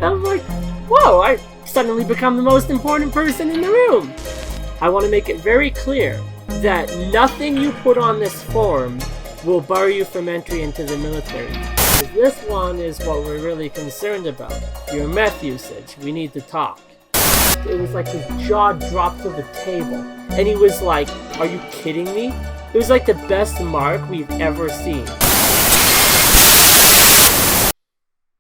I'm like, whoa, I suddenly become the most important person in the room. I want to make it very clear that nothing you put on this form will bar you from entry into the military. This one is what we're really concerned about. Your meth usage. We need to talk. It was like his jaw dropped to the table. And he was like, are you kidding me? It was like the best mark we've ever seen.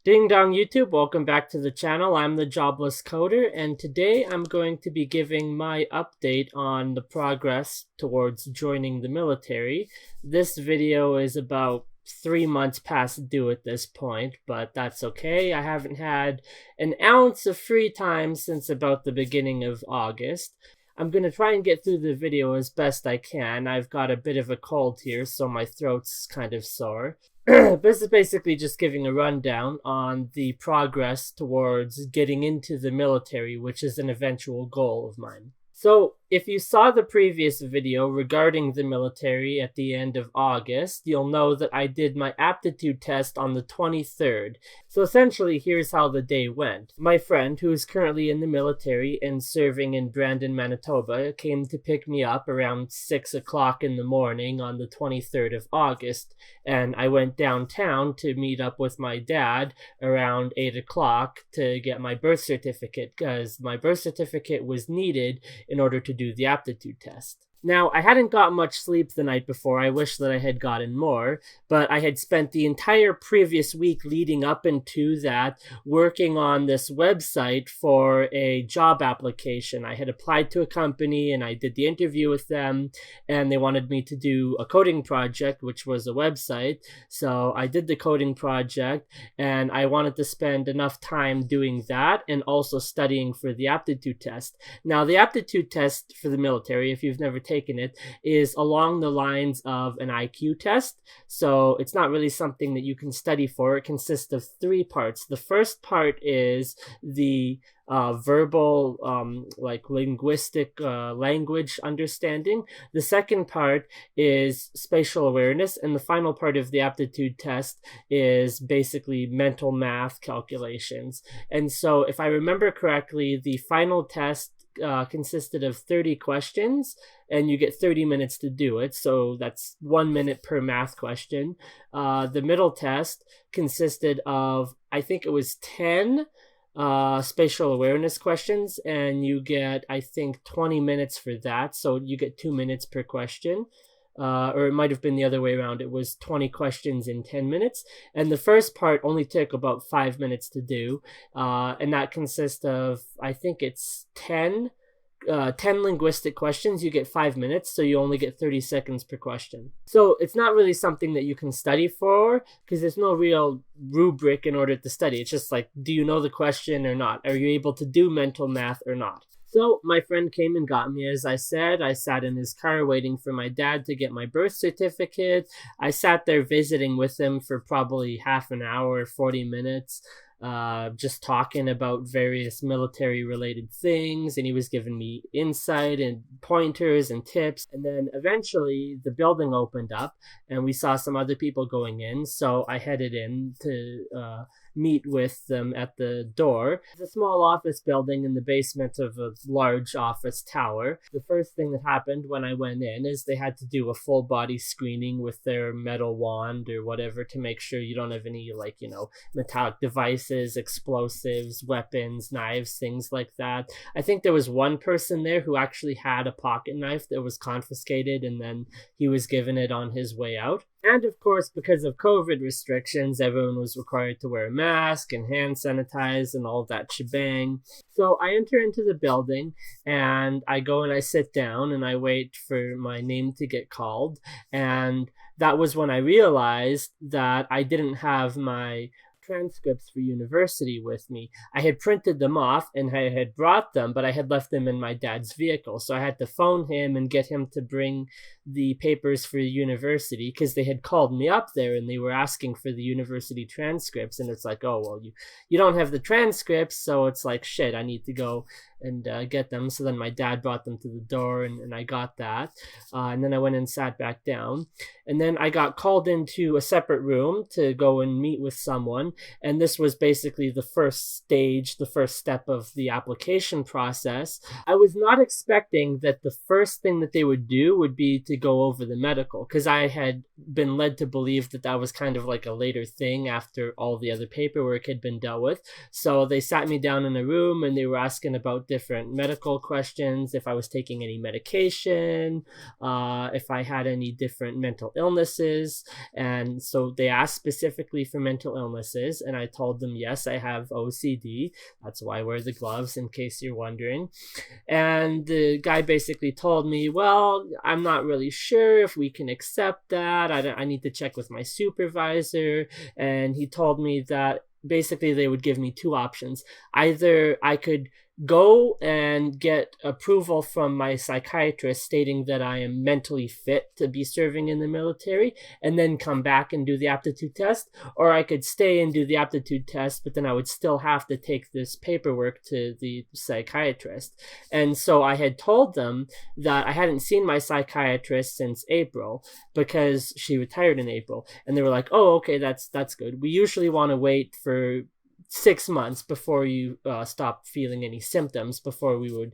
Ding dong YouTube, welcome back to the channel. I'm the Jobless Coder, and today I'm going to be giving my update on the progress towards joining the military. This video is about 3 months past due at this point, but that's okay. I haven't had an ounce of free time since about the beginning of August. I'm going to try and get through the video as best I can. I've got a bit of a cold here, so my throat's kind of sore. This is basically just giving a rundown on the progress towards getting into the military, which is an eventual goal of mine. So, if you saw the previous video regarding the military at the end of August, you'll know that I did my aptitude test on the 23rd. So essentially, here's how the day went. My friend, who is currently in the military and serving in Brandon, Manitoba, came to pick me up around 6 o'clock in the morning on the 23rd of August, and I went downtown to meet up with my dad around 8 o'clock to get my birth certificate, because my birth certificate was needed in order to do the aptitude test. Now, I hadn't got much sleep the night before. I wish that I had gotten more, but I had spent the entire previous week leading up into that working on this website for a job application. I had applied to a company and I did the interview with them, and they wanted me to do a coding project, which was a website. So I did the coding project, and I wanted to spend enough time doing that and also studying for the aptitude test. Now, the aptitude test for the military, if you've never taken it, is along the lines of an IQ test. So it's not really something that you can study for. It consists of 3 parts. The first part is the verbal, linguistic language understanding. The second part is spatial awareness, and the final part of the aptitude test is basically mental math calculations. And so if I remember correctly, the final test consisted of 30 questions, and you get 30 minutes to do it, so that's 1 minute per math question. The middle test consisted of, I think it was 10 spatial awareness questions, and you get, I think, 20 minutes for that, so you get 2 minutes per question. Or it might have been the other way around. It was 20 questions in 10 minutes. And the first part only took about 5 minutes to do. And that consists of, I think it's 10 linguistic questions. You get 5 minutes, so you only get 30 seconds per question. So it's not really something that you can study for, because there's no real rubric in order to study. It's just like, do you know the question or not? Are you able to do mental math or not? So my friend came and got me, as I said. I sat in his car waiting for my dad to get my birth certificate. I sat there visiting with him for probably half an hour, 40 minutes, just talking about various military-related things, and he was giving me insight and pointers and tips. And then eventually the building opened up, and we saw some other people going in, so I headed in to meet with them at the door. It's a small office building in the basement of a large office tower. The first thing that happened when I went in is they had to do a full body screening with their metal wand or whatever to make sure you don't have any, metallic devices, explosives, weapons, knives, things like that. I think there was one person there who actually had a pocket knife that was confiscated, and then he was given it on his way out. And of course, because of COVID restrictions, everyone was required to wear a mask and hand sanitize and all that shebang. So I enter into the building, and I go and I sit down and I wait for my name to get called. And that was when I realized that I didn't have my transcripts for university with me. I had printed them off and I had brought them, but I had left them in my dad's vehicle. So I had to phone him and get him to bring the papers for university, because they had called me up there and they were asking for the university transcripts. And it's like, oh, well, you don't have the transcripts. So it's like, shit, I need to go and get them. So then my dad brought them to the door, and I got that. And then I went and sat back down. And then I got called into a separate room to go and meet with someone. And this was basically the first stage, the first step of the application process. I was not expecting that the first thing that they would do would be to go over the medical, because I had been led to believe that that was kind of like a later thing after all the other paperwork had been dealt with. So they sat me down in a room and they were asking about different medical questions, if I was taking any medication, if I had any different mental illnesses. And so they asked specifically for mental illnesses, and I told them, yes, I have OCD. That's why I wear the gloves, in case you're wondering. And the guy basically told me, well, I'm not really sure if we can accept that. I need to check with my supervisor. And he told me that basically they would give me two options. Either I could go and get approval from my psychiatrist stating that I am mentally fit to be serving in the military, and then come back and do the aptitude test, or I could stay and do the aptitude test, but then I would still have to take this paperwork to the psychiatrist. And so I had told them that I hadn't seen my psychiatrist since April, because she retired in April. And they were like, oh, okay, that's good. We usually want to wait for 6 months before you stop feeling any symptoms before we would,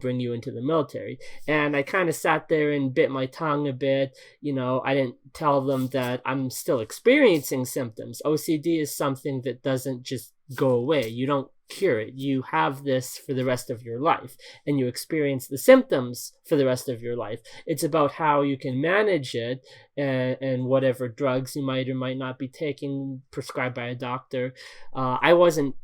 bring you into the military. And I kind of sat there and bit my tongue a bit. I didn't tell them that I'm still experiencing symptoms. OCD is something that doesn't just go away. You don't cure it. You have this for the rest of your life, and you experience the symptoms for the rest of your life. It's about how you can manage it, and whatever drugs you might or might not be taking prescribed by a doctor. I wasn't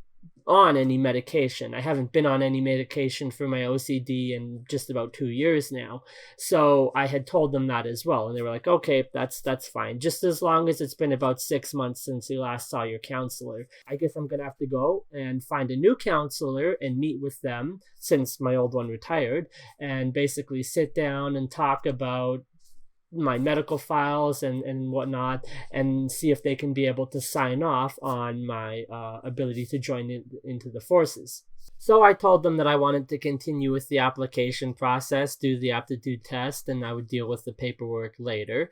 on any medication. I haven't been on any medication for my OCD in just about 2 years now. So I had told them that as well. And they were like, okay, that's fine. Just as long as it's been about 6 months since you last saw your counselor. I guess I'm going to have to go and find a new counselor and meet with them, since my old one retired, and basically sit down and talk about my medical files and whatnot, and see if they can be able to sign off on my ability to join into the forces. So I told them that I wanted to continue with the application process, do the aptitude test, and I would deal with the paperwork later.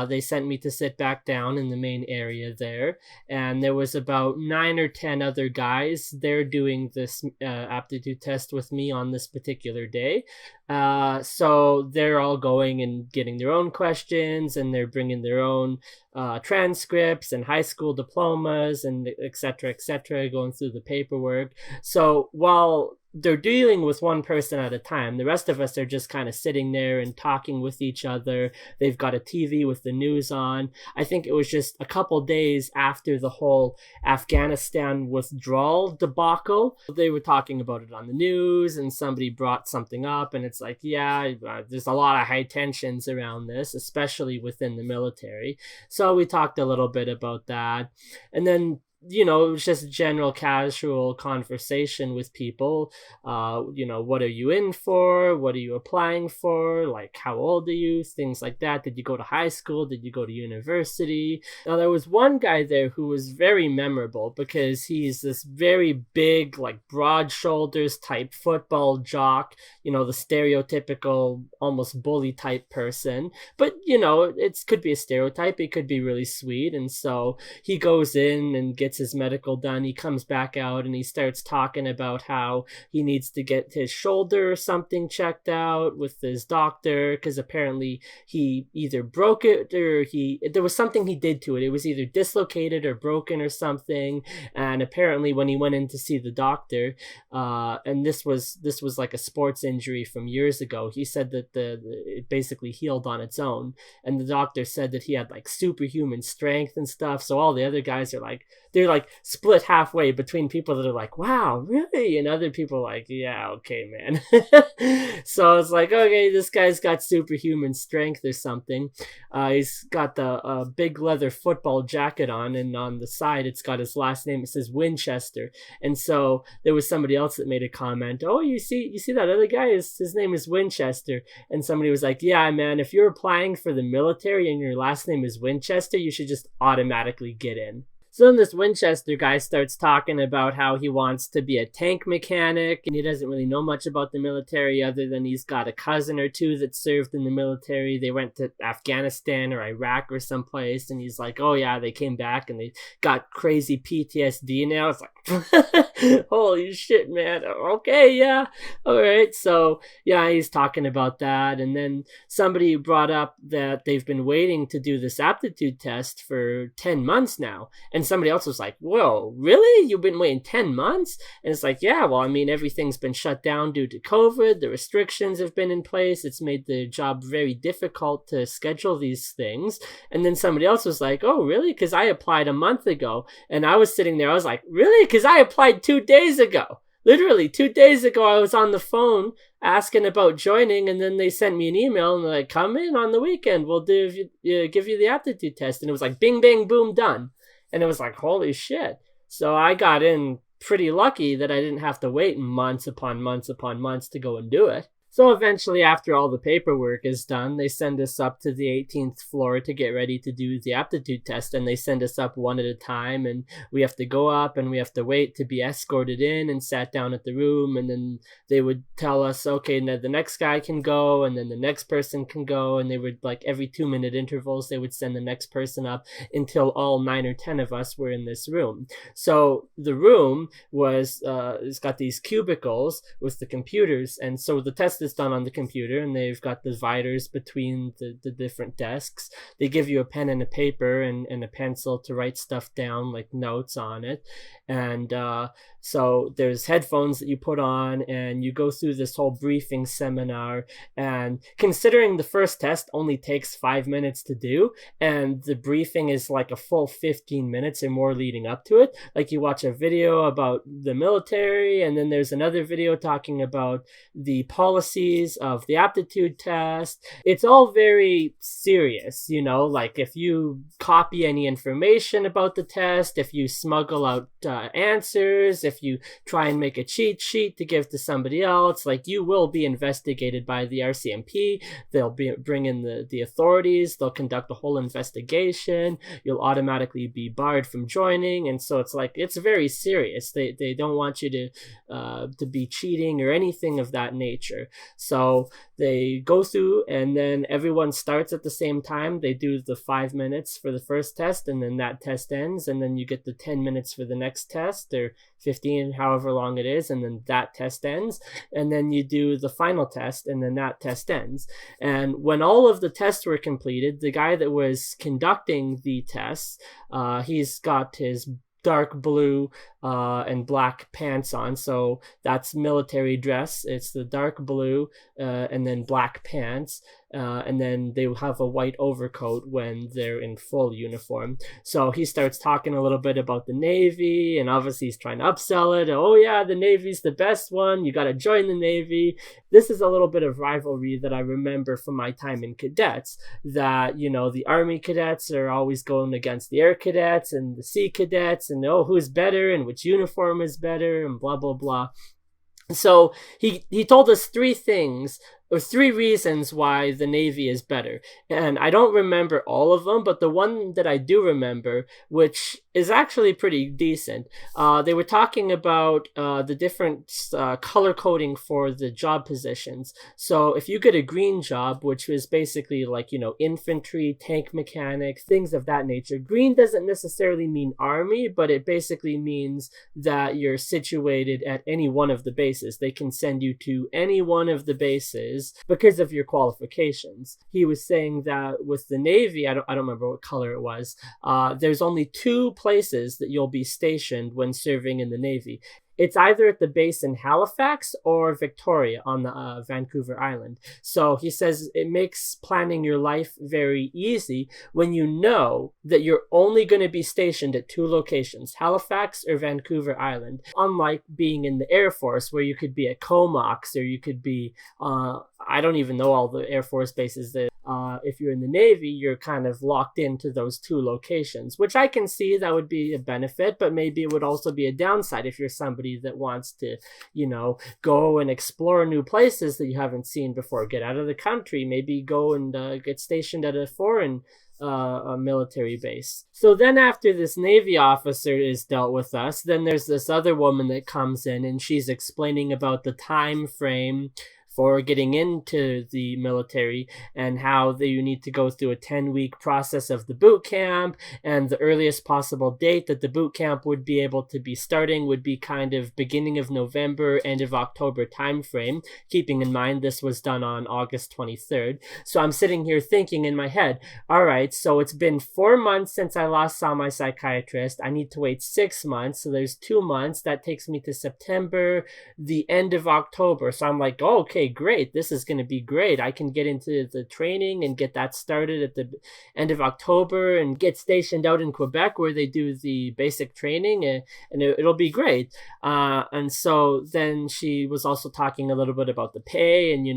They sent me to sit back down in the main area there, and there was about 9 or 10 other guys there doing this aptitude test with me on this particular day. So they're all going and getting their own questions, and they're bringing their own transcripts and high school diplomas and et cetera, going through the paperwork. So while they're dealing with one person at a time, the rest of us are just kind of sitting there and talking with each other. They've got a TV with the news on. I think it was just a couple days after the whole Afghanistan withdrawal debacle. They were talking about it on the news, and somebody brought something up, and it's like, yeah, there's a lot of high tensions around this, especially within the military. So we talked a little bit about that. And then it was just a general casual conversation with people. What are you in for? What are you applying for? Like, how old are you? Things like that. Did you go to high school? Did you go to university? Now, there was one guy there who was very memorable, because he's this very big, like broad shoulders type football jock, the stereotypical, almost bully type person. But, it could be a stereotype. It could be really sweet. And so he goes in and gets his medical done. He comes back out and he starts talking about how he needs to get his shoulder or something checked out with his doctor, because apparently he either broke it or there was something he did to it. It was either dislocated or broken or something. And apparently when he went in to see the doctor, and this was like a sports injury from years ago, he said that it basically healed on its own. And the doctor said that he had like superhuman strength and stuff. So all the other guys are like, they're like split halfway between people that are like, wow, really? And other people are like, yeah, okay, man. So it's like, okay, this guy's got superhuman strength or something. He's got the big leather football jacket on, and on the side it's got his last name. It says Winchester. And so there was somebody else that made a comment, oh, you see that other guy? His name is Winchester. And somebody was like, yeah, man, if you're applying for the military and your last name is Winchester, you should just automatically get in. So then this Winchester guy starts talking about how he wants to be a tank mechanic, and he doesn't really know much about the military other than he's got a cousin or two that served in the military. They went to Afghanistan or Iraq or someplace, and he's like, oh yeah, they came back and they got crazy PTSD now. It's like, holy shit, man. Okay, yeah. All right. So yeah, he's talking about that. And then somebody brought up that they've been waiting to do this aptitude test for 10 months now. And somebody else was like, whoa, really? You've been waiting 10 months? And it's like, yeah, well, I mean, everything's been shut down due to COVID. The restrictions have been in place. It's made the job very difficult to schedule these things. And then somebody else was like, oh, really? Because I applied a month ago. And I was sitting there, I was like, really? Because I applied 2 days ago. Literally 2 days ago, I was on the phone asking about joining, and then they sent me an email and they're like, come in on the weekend. We'll give you the aptitude test. And it was like, bing, bang, boom, done. And it was like, holy shit. So I got in pretty lucky that I didn't have to wait months upon months upon months to go and do it. So eventually, after all the paperwork is done, they send us up to the 18th floor to get ready to do the aptitude test. And they send us up one at a time. And we have to go up and we have to wait to be escorted in and sat down at the room. And then they would tell us, okay, now the next guy can go. And then the next person can go. And they would, like, every 2-minute intervals, they would send the next person up until all 9 or 10 of us were in this room. So the room was, it's got these cubicles with the computers. And so the test is done on the computer, and they've got dividers between the different desks. They give you a pen and a paper and a pencil to write stuff down, like notes on it. And so there's headphones that you put on, and you go through this whole briefing seminar. And considering the first test only takes 5 minutes to do, and the briefing is like a full 15 minutes or more leading up to it, like you watch a video about the military, and then there's another video talking about the policies of the aptitude test. It's all very serious, you know, like if you copy any information about the test, if you smuggle out answers, if you try and make a cheat sheet to give to somebody else, like you will be investigated by the RCMP. They'll bring in the authorities. They'll conduct a whole investigation. You'll automatically be barred from joining. And so it's like, it's very serious. They don't want you to be cheating or anything of that nature. So they go through, and then everyone starts at the same time. They do the 5 minutes for the first test, and then that test ends, and then you get the 10 minutes for the next test, or 15, however long it is, and then that test ends, and then you do the final test, and then that test ends. And when all of the tests were completed, the guy that was conducting the tests, he's got his dark blue and black pants on, so that's military dress. It's the dark blue and then black pants, and then they have a white overcoat when they're in full uniform. So he starts talking a little bit about the Navy, and obviously he's trying to upsell it. Oh yeah, the Navy's the best one, you got to join the Navy. This is a little bit of rivalry that I remember from my time in cadets, that, you know, the Army cadets are always going against the Air cadets and the Sea cadets, and oh, who's better and which uniform is better and blah blah blah. So he told us 3 things, or 3 reasons why the Navy is better. And I don't remember all of them, but the one that I do remember, which is actually pretty decent, they were talking about the different color coding for the job positions. So if you get a green job, which was basically like, you know, infantry, tank mechanic, things of that nature. Green doesn't necessarily mean Army, but it basically means that you're situated at any one of the bases. They can send you to any one of the bases because of your qualifications. He was saying that with the Navy, I don't remember what color it was, there's only 2 places that you'll be stationed when serving in the Navy. It's either at the base in Halifax or Victoria on the Vancouver Island. So he says it makes planning your life very easy when you know that you're only going to be stationed at 2 locations, Halifax or Vancouver Island. Unlike being in the Air Force, where you could be at Comox, or you could be, I don't even know all the Air Force bases that if you're in the Navy, you're kind of locked into those 2 locations, which I can see that would be a benefit, but maybe it would also be a downside if you're somebody that wants to, you know, go and explore new places that you haven't seen before, get out of the country, maybe go and get stationed at a foreign a military base. So then after this Navy officer is dealt with us, then there's this other woman that comes in and she's explaining about the time frame for getting into the military and how you need to go through a 10-week process of the boot camp, and the earliest possible date that the boot camp would be able to be starting would be kind of beginning of November, end of October timeframe, keeping in mind this was done on August 23rd. So I'm sitting here thinking in my head, all right, so it's been 4 months since I last saw my psychiatrist. I need to wait 6 months, so there's 2 months. That takes me to September, the end of October. So I'm like, oh, okay, great, this is going to be great. I can get into the training and get that started at the end of October and get stationed out in Quebec where they do the basic training, and it'll be great. And so then she was also talking a little bit about the pay, and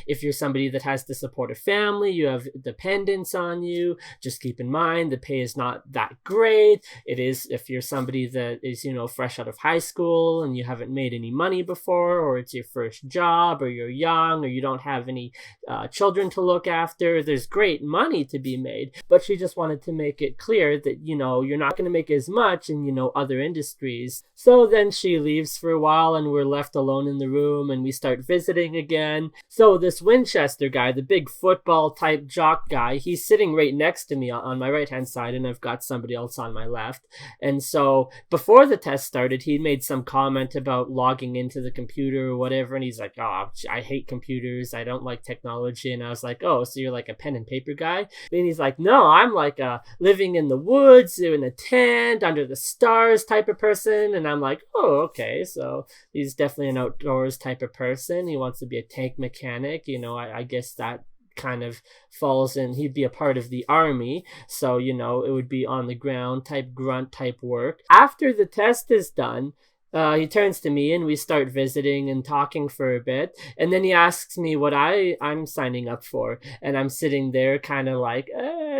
if you're somebody that has to support a family, you have dependents on you, just keep in mind the pay is not that great. It is if you're somebody that is fresh out of high school and you haven't made any money before, or it's your first job, or you're young, or you don't have any children to look after. There's great money to be made, but she just wanted to make it clear that you're not going to make as much in other industries. So then she leaves for a while and we're left alone in the room and we start visiting again. So this Winchester guy, the big football type jock guy, he's sitting right next to me on my right hand side, and I've got somebody else on my left. And so before the test started, he made some comment about logging into the computer or whatever, and he's like, oh, I hate computers, I don't like technology. And I was like, oh, so you're like a pen and paper guy? And he's like, no, I'm like a living in the woods in a tent under the stars type of person. And I'm like, oh, okay, so he's definitely an outdoors type of person. He wants to be a tank mechanic. I guess that kind of falls in, he'd be a part of the army, so it would be on the ground type grunt type work. After the test is done, he turns to me and we start visiting and talking for a bit, and then he asks me what I'm signing up for, and I'm sitting there kind of like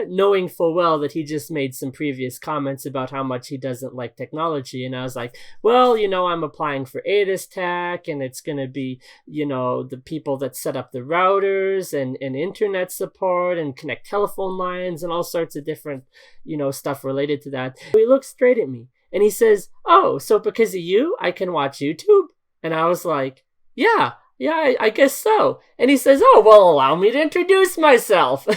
knowing full well that he just made some previous comments about how much he doesn't like technology. And I was like, well, I'm applying for ADIS Tech, and it's going to be the people that set up the routers and internet support and connect telephone lines and all sorts of different stuff related to that. He looks straight at me and he says, oh, so because of you, I can watch YouTube? And I was like, yeah, I guess so. And he says, oh, well, allow me to introduce myself.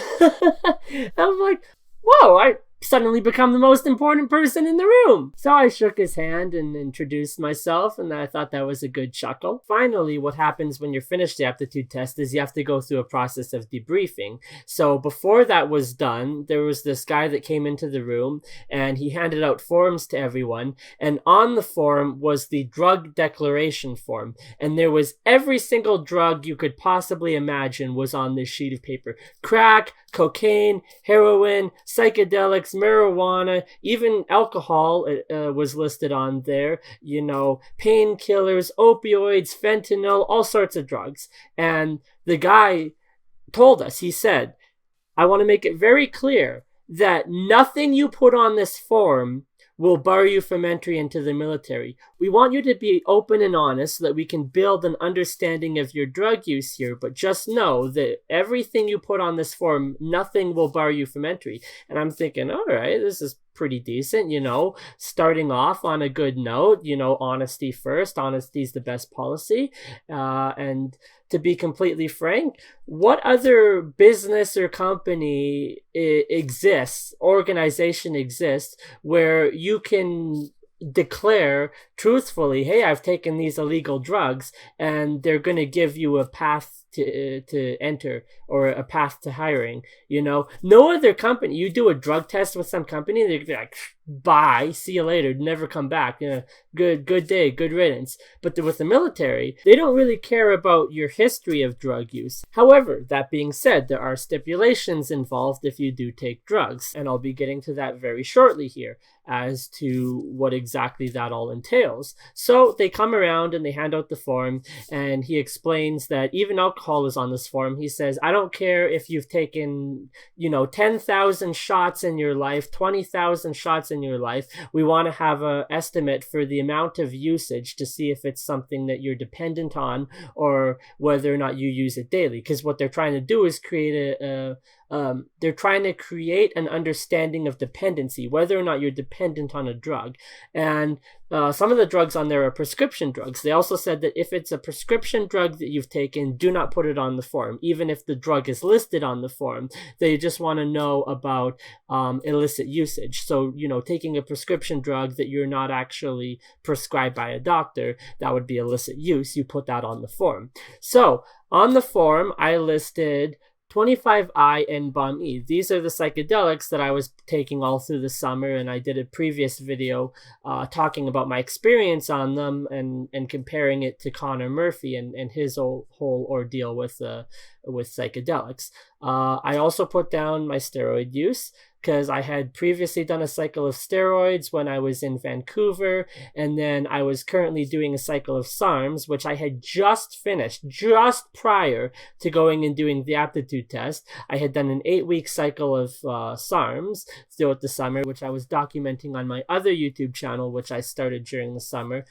I'm like, whoa, I suddenly become the most important person in the room. So I shook his hand and introduced myself, and I thought that was a good chuckle. Finally, what happens when you're finished the aptitude test is you have to go through a process of debriefing. So before that was done, there was this guy that came into the room and he handed out forms to everyone, and on the form was the drug declaration form, and there was every single drug you could possibly imagine was on this sheet of paper. Crack, cocaine, heroin, psychedelics, marijuana, even alcohol was listed on there, painkillers, opioids, fentanyl, all sorts of drugs. And the guy told us, he said, I want to make it very clear that nothing you put on this form will bar you from entry into the military. We want you to be open and honest so that we can build an understanding of your drug use here, but just know that everything you put on this form, nothing will bar you from entry. And I'm thinking, all right, this is pretty decent, starting off on a good note, honesty first. Honesty is the best policy. And to be completely frank, what other business or company organization exists where you can declare truthfully, hey, I've taken these illegal drugs, and they're going to give you a path to enter or a path to hiring? No other company, you do a drug test with some company, they're like, bye, see you later, never come back, good day, good riddance. But with the military, they don't really care about your history of drug use. However, that being said, there are stipulations involved if you do take drugs, and I'll be getting to that very shortly here as to what exactly that all entails. So they come around and they hand out the form, and he explains that even alcohol is on this form. He says, I don't care if you've taken 10,000 shots in your life, 20,000 shots in your life. We want to have an estimate for the amount of usage to see if it's something that you're dependent on or whether or not you use it daily. Because what they're trying to do is create they're trying to create an understanding of dependency, whether or not you're dependent on a drug. And some of the drugs on there are prescription drugs. They also said that if it's a prescription drug that you've taken, do not put it on the form, even if the drug is listed on the form. They just want to know about illicit usage. So, taking a prescription drug that you're not actually prescribed by a doctor, that would be illicit use. You put that on the form. So on the form, I listed 25I and Bomb-E. These are the psychedelics that I was taking all through the summer, and I did a previous video talking about my experience on them and comparing it to Connor Murphy and his whole ordeal with psychedelics. I also put down my steroid use, because I had previously done a cycle of steroids when I was in Vancouver, and then I was currently doing a cycle of SARMs, which I had just finished, just prior to going and doing the aptitude test. I had done an 8-week cycle of SARMs throughout the summer, which I was documenting on my other YouTube channel, which I started during the summer,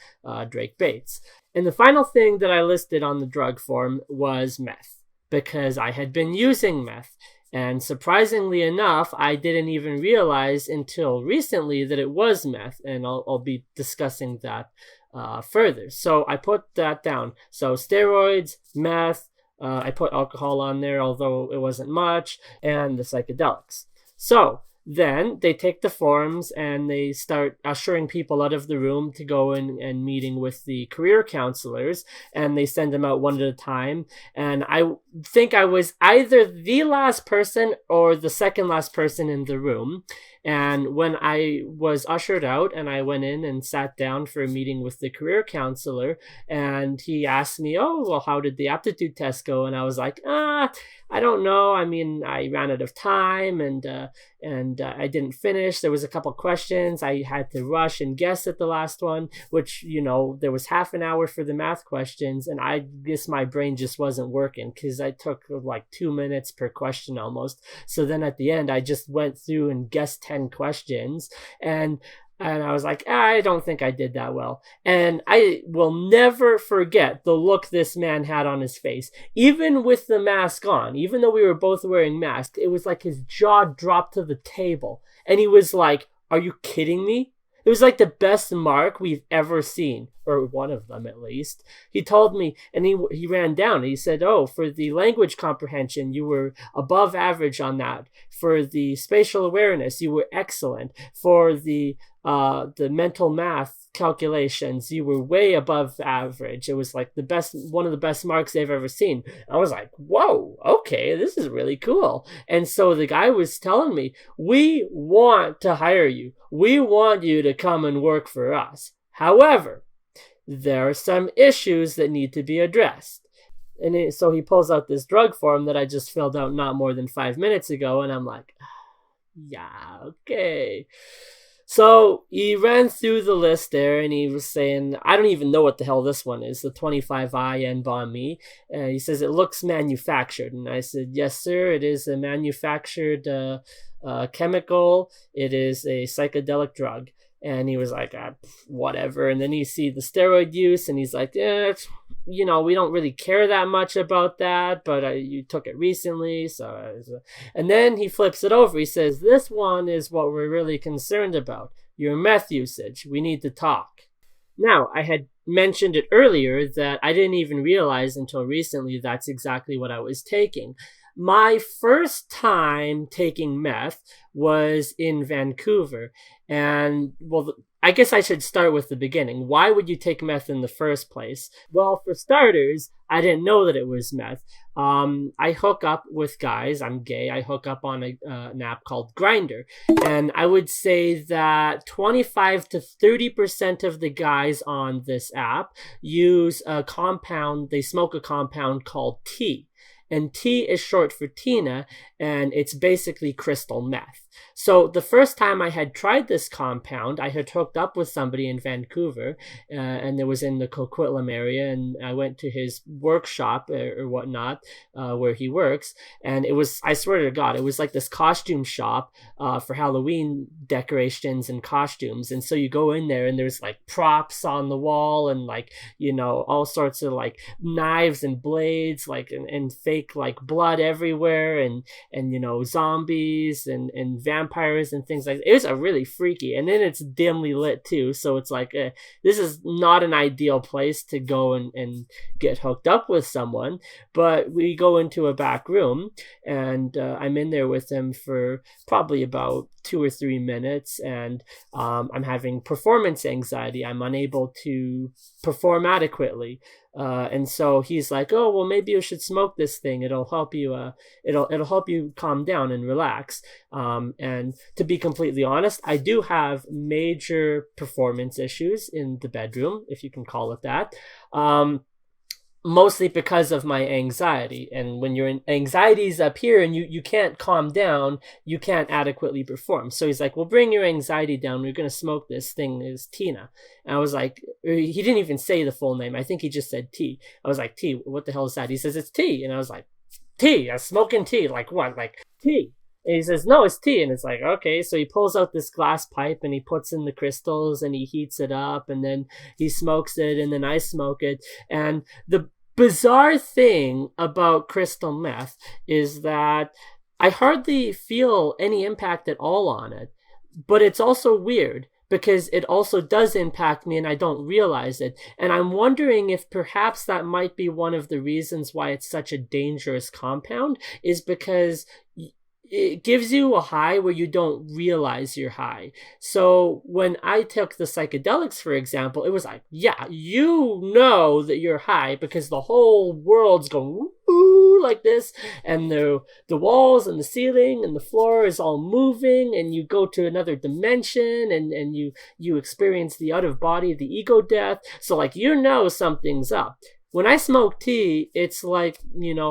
Drake Bates. And the final thing that I listed on the drug form was meth, because I had been using meth. And surprisingly enough, I didn't even realize until recently that it was meth, and I'll be discussing that further. So I put that down. So steroids, meth, I put alcohol on there, although it wasn't much, and the psychedelics. So then they take the forms and they start ushering people out of the room to go in and meeting with the career counselors, and they send them out one at a time. And I think I was either the last person or the second last person in the room. And when I was ushered out and I went in and sat down for a meeting with the career counselor, and he asked me, oh, well, how did the aptitude test go? And I was like, I don't know. I mean, I ran out of time and I didn't finish. There was a couple questions. I had to rush and guess at the last one, which, there was half an hour for the math questions. And I guess my brain just wasn't working because I took like 2 minutes per question almost. So then at the end, I just went through and guessed 10 questions. And I was like, I don't think I did that well. And I will never forget the look this man had on his face. Even with the mask on, even though we were both wearing masks, it was like his jaw dropped to the table. And he was like, are you kidding me? It was like the best mark we've ever seen, or one of them at least. He told me, and he ran down. He said, oh, for the language comprehension, you were above average on that. For the spatial awareness, you were excellent. For the mental math calculations, you were way above average. It was like one of the best marks they've ever seen. I was like, whoa, okay, this is really cool. And so the guy was telling me, we want to hire you. We want you to come and work for us. However, there are some issues that need to be addressed. And so he pulls out this drug form that I just filled out not more than 5 minutes ago. And I'm like, yeah, okay. So he ran through the list there, and he was saying, I don't even know what the hell this one is, the 25I and Bomb-E. He says, it looks manufactured. And I said, yes, sir, it is a manufactured chemical. It is a psychedelic drug. And he was like, whatever. And then you see the steroid use, and he's like, we don't really care that much about that, but you took it recently. And then he flips it over. He says, this one is what we're really concerned about, your meth usage. We need to talk. Now, I had mentioned it earlier that I didn't even realize until recently that's exactly what I was taking. My first time taking meth was in Vancouver. And, well, I guess I should start with the beginning. Why would you take meth in the first place? Well, for starters, I didn't know that it was meth. I hook up with guys. I'm gay. I hook up on an app called Grindr. And I would say that 25 to 30% of the guys on this app use a compound. They smoke a compound called T. And T is short for Tina, and it's basically crystal meth. So the first time I had tried this compound, I had hooked up with somebody in Vancouver, and it was in the Coquitlam area, and I went to his workshop or whatnot, where he works, and it was, I swear to God, it was like this costume shop for Halloween decorations and costumes. And so you go in there, and there's like props on the wall, and like, all sorts of like knives and blades, like and face fake like blood everywhere, and zombies and vampires and things like that. It was a really freaky, and then it's dimly lit too, so it's like this is not an ideal place to go and get hooked up with someone. But we go into a back room, and I'm in there with him for probably about 2 or 3 minutes, and I'm having performance anxiety. I'm unable to perform adequately, and so he's like, "Oh, well, maybe you should smoke this thing. It'll help you. It'll help you calm down and relax." And to be completely honest, I do have major performance issues in the bedroom, if you can call it that. Mostly because of my anxiety, and when your anxiety's up here and you can't calm down, you can't adequately perform. So he's like, well, bring your anxiety down, we're going to smoke this thing, is Tina. And I was like, he didn't even say the full name, I think he just said T. I was like, T, what the hell is that? He says, it's tea. And I was like, tea? I'm smoking tea? Like what? Like tea? And he says, no, it's tea. And it's like, okay. So he pulls out this glass pipe and he puts in the crystals and he heats it up, and then he smokes it, and then I smoke it. And the bizarre thing about crystal meth is that I hardly feel any impact at all on it. But it's also weird because it also does impact me and I don't realize it. And I'm wondering if perhaps that might be one of the reasons why it's such a dangerous compound, is because it gives you a high where you don't realize you're high. So when I took the psychedelics, for example, it was like, yeah, you know that you're high because the whole world's going woo like this, and the walls and the ceiling and the floor is all moving, and you go to another dimension, and you experience the out of body, the ego death. So like, something's up. When I smoke tea, it's like,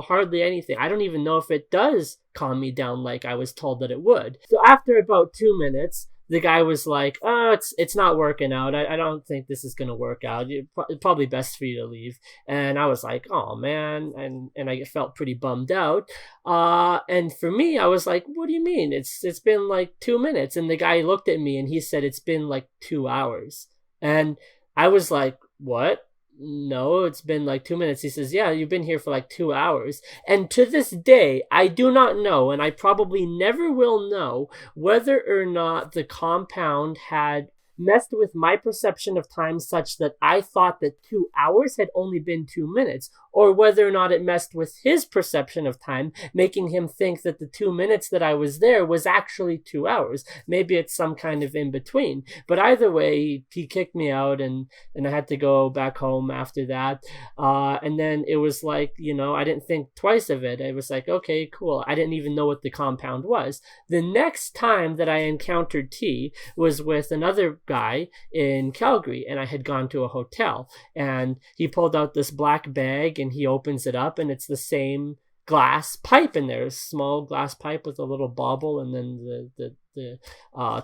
hardly anything. I don't even know if it does calm me down like I was told that it would. So after about 2 minutes, the guy was like, oh, it's not working out. I don't think this is going to work out. It's probably best for you to leave. And I was like, oh, man. And I felt pretty bummed out. And for me, I was like, what do you mean? It's been like 2 minutes. And the guy looked at me and he said, it's been like 2 hours. And I was like, what? No, it's been like 2 minutes. He says, yeah, you've been here for like 2 hours. And to this day, I do not know, and I probably never will know, whether or not the compound had messed with my perception of time such that I thought that 2 hours had only been 2 minutes, or whether or not it messed with his perception of time, making him think that the 2 minutes that I was there was actually 2 hours. Maybe it's some kind of in between. But either way, he kicked me out, and I had to go back home after that. And then it was like, I didn't think twice of it. It was like, okay, cool. I didn't even know what the compound was. The next time that I encountered tea was with another guy in Calgary, and I had gone to a hotel, and he pulled out this black bag and he opens it up, and it's the same glass pipe in there, a small glass pipe with a little bobble, and then the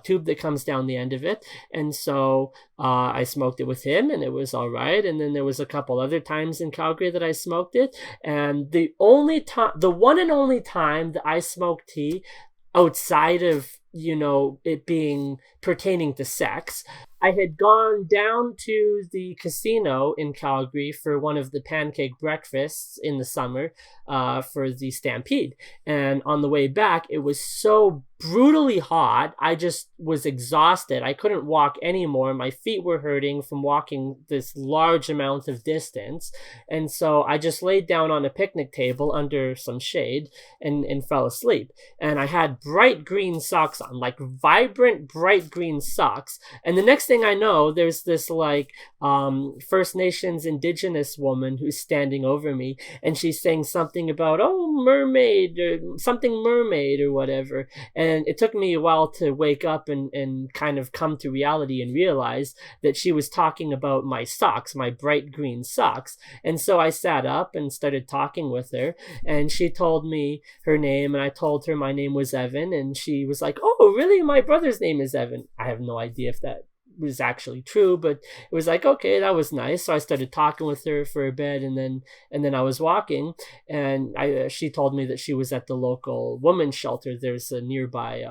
tube that comes down the end of it. And so I smoked it with him, and it was all right. And then there was a couple other times in Calgary that I smoked it, and the one and only time that I smoked tea outside of it being pertaining to sex, I had gone down to the casino in Calgary for one of the pancake breakfasts in the summer for the Stampede. And on the way back, it was so brutally hot. I just was exhausted. I couldn't walk anymore. My feet were hurting from walking this large amount of distance. And so I just laid down on a picnic table under some shade and fell asleep. And I had bright green socks on, like vibrant, bright green socks. And the next thing I know, there's this like First Nations indigenous woman who's standing over me, and she's saying something about, oh, mermaid, or something mermaid or whatever. And it took me a while to wake up and kind of come to reality and realize that she was talking about my socks, my bright green socks. And so I sat up and started talking with her, and she told me her name, and I told her my name was Evan, and she was like, oh, really? My brother's name is Evan. I have no idea if that was actually true, but it was like, okay, that was nice. So I started talking with her for a bit, and then I was walking, and she told me that she was at the local women's shelter. There's a nearby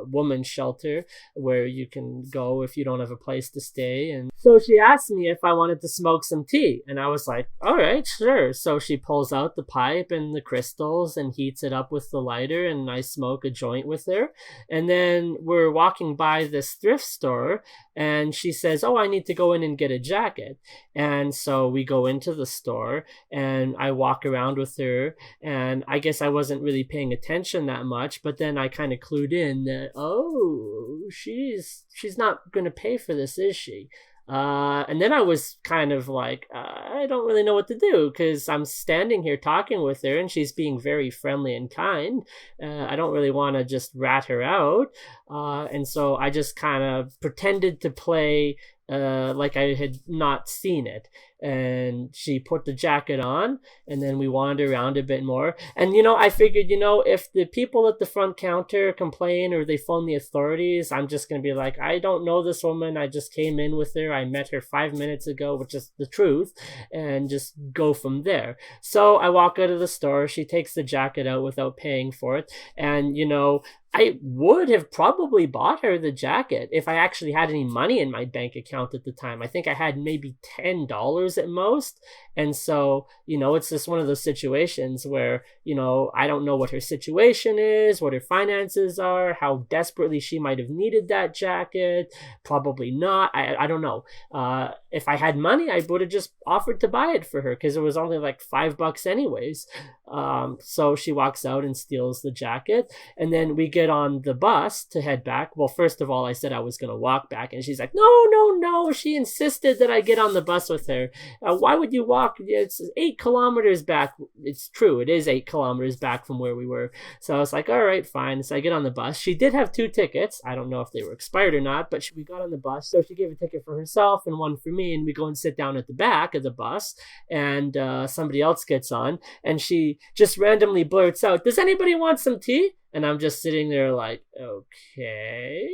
women's shelter where you can go if you don't have a place to stay. And so she asked me if I wanted to smoke some tea, and I was like, all right, sure. So she pulls out the pipe and the crystals and heats it up with the lighter, and I smoke a joint with her. And then we're walking by this thrift store, and she says, oh, I need to go in and get a jacket. And so we go into the store, and I walk around with her, and I guess I wasn't really paying attention that much, but then I kind of clued in that, oh, she's not going to pay for this, is she? And then I was kind of like, I don't really know what to do, because I'm standing here talking with her and she's being very friendly and kind. I don't really want to just rat her out. And so I just kind of pretended to play like I had not seen it. And she put the jacket on, and then we wandered around a bit more. And, I figured, if the people at the front counter complain or they phone the authorities, I'm just going to be like, I don't know this woman. I just came in with her. I met her 5 minutes ago, which is the truth, and just go from there. So I walk out of the store. She takes the jacket out without paying for it. And, I would have probably bought her the jacket if I actually had any money in my bank account at the time. I think I had maybe $10 at most. And so, it's just one of those situations where, I don't know what her situation is, what her finances are, how desperately she might have needed that jacket. Probably not. I don't know. If I had money, I would have just offered to buy it for her, because it was only like $5 anyways. So she walks out and steals the jacket. And then we get on the bus to head back. Well, first of all, I said I was going to walk back, and she's like, no, no, no. She insisted that I get on the bus with her. Why would you walk? It's 8 kilometers back. It's true. It is 8 kilometers back from where we were. So I was like, all right, fine. So I get on the bus. She did have 2 tickets. I don't know if they were expired or not, but we got on the bus. So she gave a ticket for herself and one for me. And we go and sit down at the back of the bus, and somebody else gets on, and she just randomly blurts out, does anybody want some tea? And I'm just sitting there like, okay.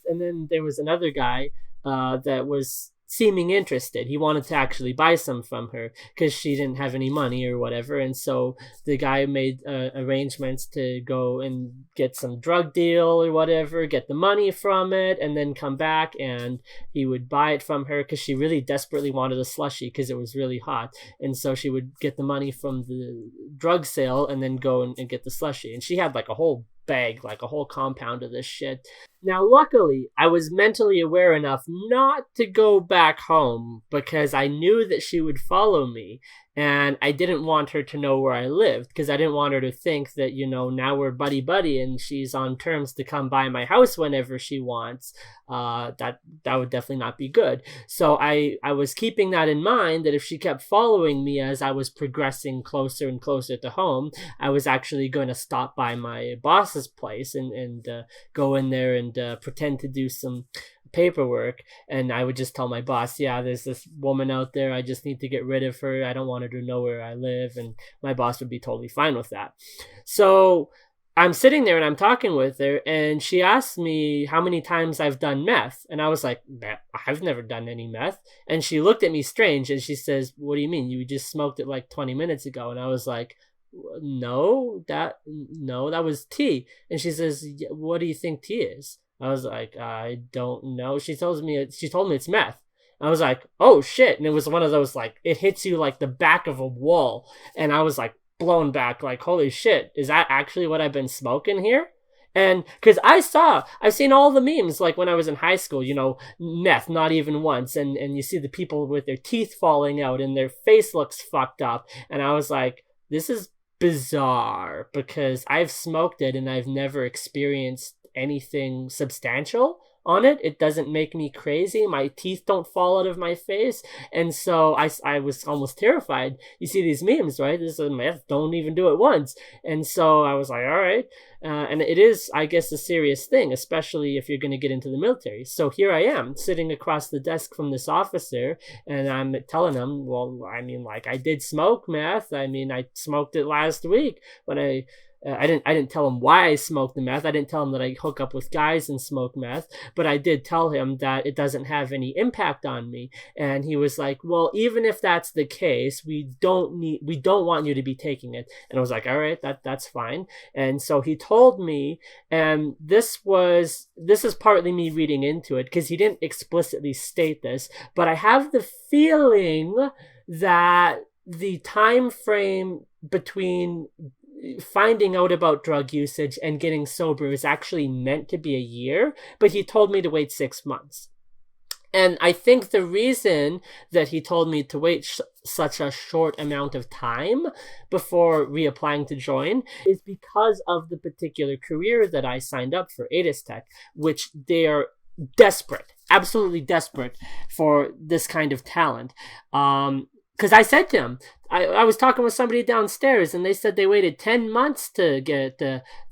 And then there was another guy that was seeming interested. He wanted to actually buy some from her because she didn't have any money or whatever. And so the guy made arrangements to go and get some drug deal or whatever, get the money from it, and then come back, and he would buy it from her because she really desperately wanted a slushie because it was really hot. And so she would get the money from the drug sale and then go and get the slushie. And she had like a whole bag, like a whole compound of this shit. Now, luckily, I was mentally aware enough not to go back home because I knew that she would follow me, and I didn't want her to know where I lived because I didn't want her to think that, now we're buddy-buddy and she's on terms to come by my house whenever she wants. That would definitely not be good. So I was keeping that in mind, that if she kept following me as I was progressing closer and closer to home, I was actually going to stop by my boss's place and go in there and pretend to do some paperwork. And I would just tell my boss, yeah, there's this woman out there, I just need to get rid of her, I don't want her to know where I live. And my boss would be totally fine with that. So I'm sitting there and I'm talking with her, and she asked me how many times I've done meth. And I was like, I've never done any meth. And she looked at me strange, and she says, what do you mean? You just smoked it like 20 minutes ago. And I was like, no, that was tea. And she says, what do you think tea is? I was like, I don't know. She told me it's meth. I was like, oh shit. And it was one of those, like, it hits you like the back of a wall. And I was like blown back, like, holy shit, is that actually what I've been smoking here? And because I've seen all the memes, like when I was in high school, meth, not even once. And you see the people with their teeth falling out and their face looks fucked up. And I was like, this is bizarre, because I've smoked it and I've never experienced anything substantial on it. It doesn't make me crazy. My teeth don't fall out of my face. And so I was almost terrified. You see these memes, right? This is meth, don't even do it once. And so I was like, all right. And it is, I guess, a serious thing, especially if you're going to get into the military. So here I am sitting across the desk from this officer, and I'm telling him, well, I mean, like, I did smoke meth. I mean, I smoked it last week when I I didn't tell him why I smoked the meth. I didn't tell him that I hook up with guys and smoke meth, but I did tell him that it doesn't have any impact on me. And he was like, "Well, even if that's the case, we don't want you to be taking it." And I was like, "All right, that's fine." And so he told me, and this is partly me reading into it because he didn't explicitly state this, but I have the feeling that the time frame between finding out about drug usage and getting sober is actually meant to be a year, but he told me to wait 6 months. And I think the reason that he told me to wait such a short amount of time before reapplying to join is because of the particular career that I signed up for, ADIS Tech, which they are desperate, absolutely desperate for this kind of talent. Because I said to him, I was talking with somebody downstairs and they said they waited 10 months to get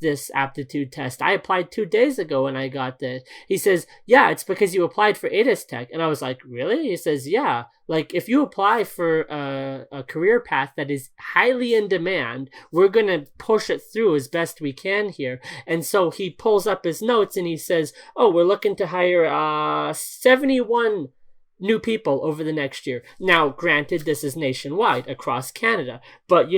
this aptitude test. I applied 2 days ago and I got this. He says, "Yeah, it's because you applied for ADIS Tech." And I was like, "Really?" He says, "Yeah. Like, if you apply for a career path that is highly in demand, we're going to push it through as best we can here." And so he pulls up his notes and he says, "Oh, we're looking to hire 71 new people over the next year." Now, granted, this is nationwide across Canada, but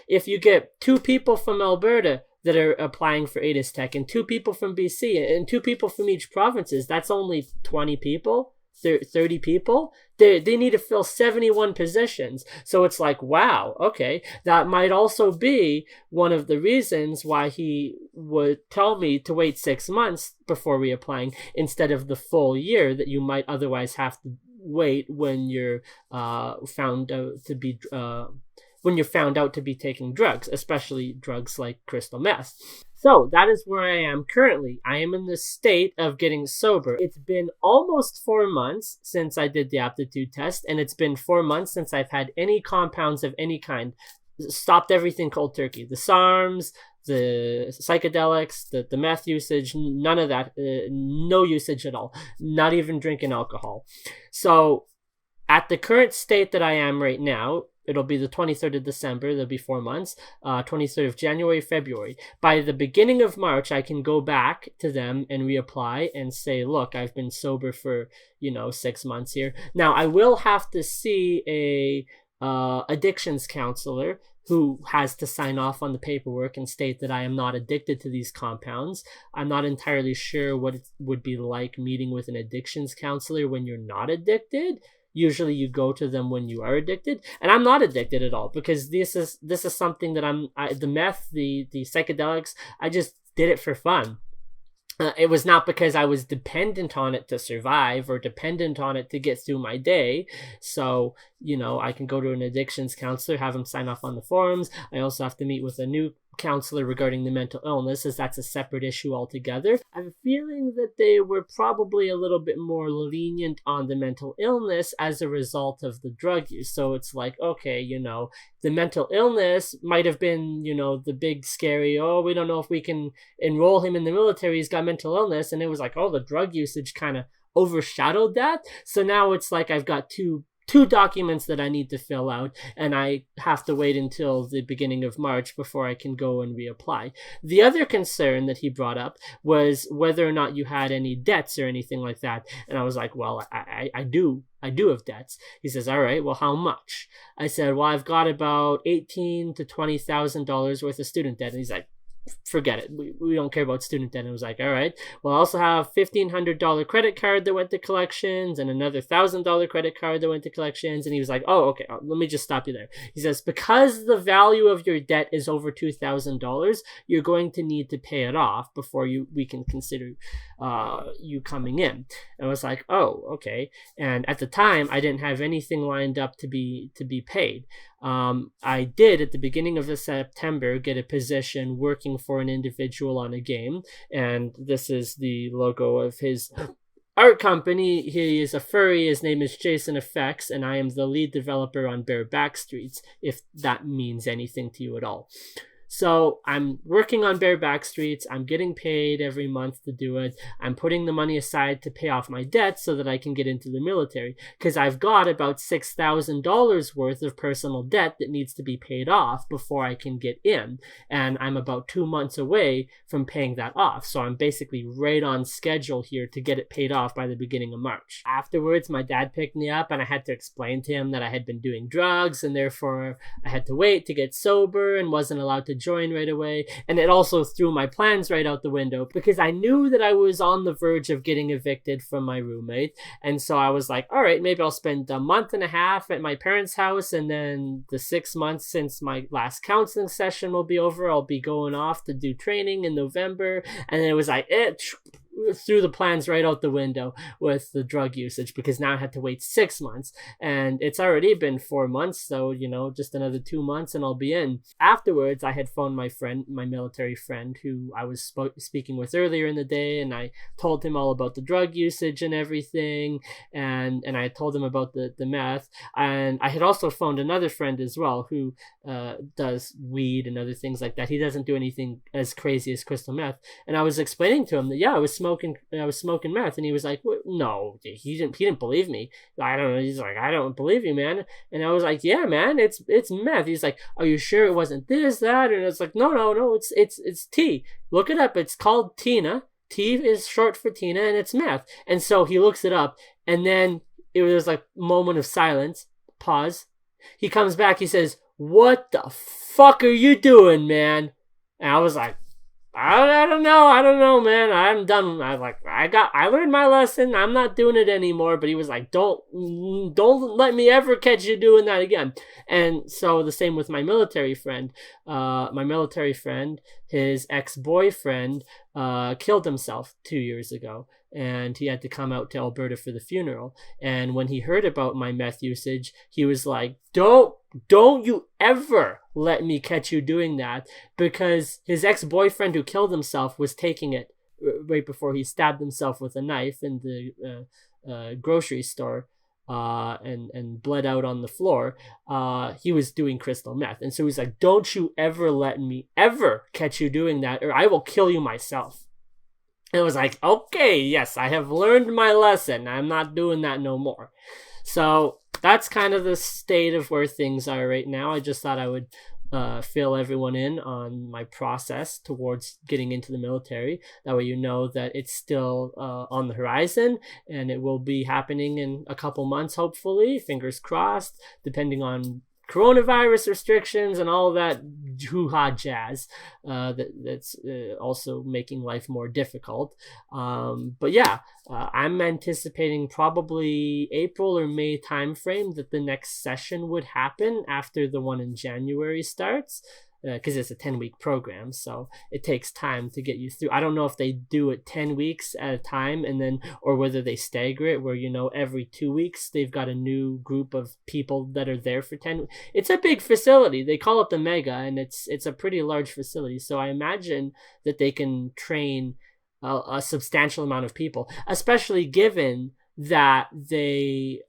if you get 2 people from Alberta that are applying for ADIS Tech and 2 people from BC and 2 people from each provinces, that's only 20 people, 30 people. They need to fill 71 positions. So it's like, wow, okay, that might also be one of the reasons why he would tell me to wait 6 months before reapplying instead of the full year that you might otherwise have to wait when you're found out to be taking drugs, especially drugs like crystal meth. So that is where I am currently. I am in the state of getting sober. It's been almost 4 months since I did the aptitude test, and it's been 4 months since I've had any compounds of any kind. Stopped everything cold turkey. The SARMs, the psychedelics, the meth usage, none of that, no usage at all. Not even drinking alcohol. So at the current state that I am right now, it'll be the 23rd of December. There'll be 4 months. 23rd of January, February. By the beginning of March, I can go back to them and reapply and say, "Look, I've been sober for 6 months here." Now, I will have to see a addictions counselor who has to sign off on the paperwork and state that I am not addicted to these compounds. I'm not entirely sure what it would be like meeting with an addictions counselor when you're not addicted. Usually you go to them when you are addicted, and I'm not addicted at all because this is something that the meth, the psychedelics, I just did it for fun. It was not because I was dependent on it to survive or dependent on it to get through my day. So, I can go to an addictions counselor, have them sign off on the forms. I also have to meet with a new counselor regarding the mental illness, as that's a separate issue altogether. I have a feeling that they were probably a little bit more lenient on the mental illness as a result of the drug use. So it's like, okay, the mental illness might have been, the big scary, "Oh, we don't know if we can enroll him in the military, he's got mental illness." And it was like, oh, the drug usage kind of overshadowed that. So now it's like I've got two documents that I need to fill out, and I have to wait until the beginning of March before I can go and reapply. The other concern that he brought up was whether or not you had any debts or anything like that. And I was like, "Well, I do have debts." He says, "All right, well, how much?" I said, "Well, I've got about $18,000 to $20,000 worth of student debt." And he's like, "Forget it. We don't care about student debt." And I was like, "All right, well, I also have $1,500 credit card that went to collections and another $1,000 credit card that went to collections." And he was like, "Oh, okay, let me just stop you there." He says, "Because the value of your debt is over $2,000, you're going to need to pay it off before we can consider you coming in." And I was like, "Oh, okay." And at the time, I didn't have anything lined up to be paid. I did at the beginning of September get a position working for an individual on a game, and this is the logo of his art company. He is a furry. His name is Jason Effects, and I am the lead developer on Bareback Streets, if that means anything to you at all. So I'm working on bareback streets. I'm getting paid every month to do it. I'm putting the money aside to pay off my debt so that I can get into the military, because I've got about $6,000 worth of personal debt that needs to be paid off before I can get in. And I'm about 2 months away from paying that off. So I'm basically right on schedule here to get it paid off by the beginning of March. Afterwards, my dad picked me up and I had to explain to him that I had been doing drugs and therefore I had to wait to get sober and wasn't allowed to join right away. And it also threw my plans right out the window, because I knew that I was on the verge of getting evicted from my roommate. And so I was like, all right, maybe I'll spend a month and a half at my parents' house, and then the 6 months since my last counseling session will be over, I'll be going off to do training in November. And then it was like, threw the plans right out the window with the drug usage, because now I had to wait 6 months, and it's already been 4 months, so just another 2 months and I'll be in. Afterwards, I had phoned my military friend who I was speaking with earlier in the day, and I told him all about the drug usage and everything, and I told him about the meth. And I had also phoned another friend as well who does weed and other things like that. He doesn't do anything as crazy as crystal meth, and I was explaining to him that I was smoking meth, and he was like, no, he didn't believe me. I don't know. He's like, I don't believe you, man. And I was like, yeah, man, it's meth. He's like, are you sure it wasn't this, that? And it's like, no, it's T. Look it up. It's called Tina. T is short for Tina, and it's meth. And so he looks it up, and then it was like a moment of silence, pause. He comes back. He says, what the fuck are you doing, man? And I was like, I don't know, man. I'm done. I learned my lesson. I'm not doing it anymore. But he was like, don't let me ever catch you doing that again. And so the same with my military friend. His ex-boyfriend killed himself 2 years ago, and he had to come out to Alberta for the funeral. And when he heard about my meth usage, he was like, don't you ever let me catch you doing that, because his ex-boyfriend who killed himself was taking it right before he stabbed himself with a knife in the grocery store, and bled out on the floor. He was doing crystal meth. And so he's like, don't you ever let me ever catch you doing that, or I will kill you myself. And I was like, okay, yes, I have learned my lesson. I'm not doing that no more. So that's kind of the state of where things are right now. I just thought I would fill everyone in on my process towards getting into the military. That way you know that it's still on the horizon, and it will be happening in a couple months, hopefully, fingers crossed, depending on coronavirus restrictions and all that hoo-ha jazz that's also making life more difficult. But yeah, I'm anticipating probably April or May timeframe that the next session would happen after the one in January starts. Because it's a 10-week program, so it takes time to get you through. I don't know if they do it 10 weeks at a time, and then, or whether they stagger it where, every 2 weeks they've got a new group of people that are there for 10. It's a big facility. They call it the Mega, and it's a pretty large facility. So I imagine that they can train a substantial amount of people, especially given that the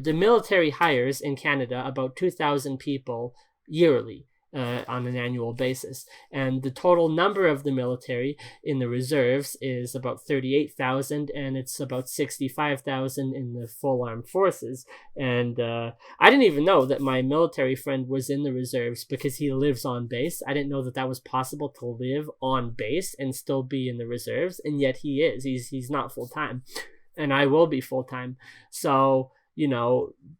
military hires in Canada about 2,000 people yearly. On an annual basis, and the total number of the military in the reserves is about 38,000, and it's about 65,000 in the full armed forces. And I didn't even know that my military friend was in the reserves, because he lives on base. I didn't know that was possible to live on base and still be in the reserves, and yet he is. He's not full-time, and I will be full-time. So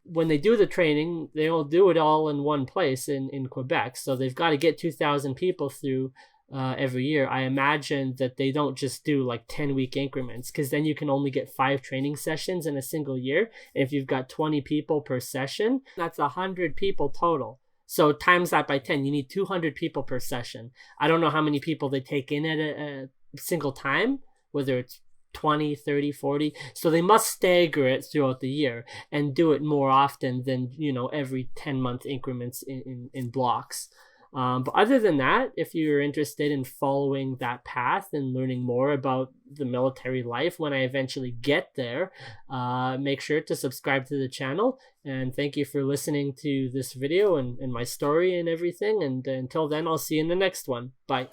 when they do the training, they'll do it all in one place in Quebec. So they've got to get 2,000 people through every year. I imagine that they don't just do like 10-week increments, because then you can only get 5 training sessions in a single year. And if you've got 20 people per session, that's 100 people total. So times that by 10, you need 200 people per session. I don't know how many people they take in at a single time, whether it's 20, 30, 40. So they must stagger it throughout the year and do it more often than, every 10-month increments in blocks. But other than that, if you're interested in following that path and learning more about the military life when I eventually get there, make sure to subscribe to the channel. And thank you for listening to this video and my story and everything. And until then, I'll see you in the next one. Bye.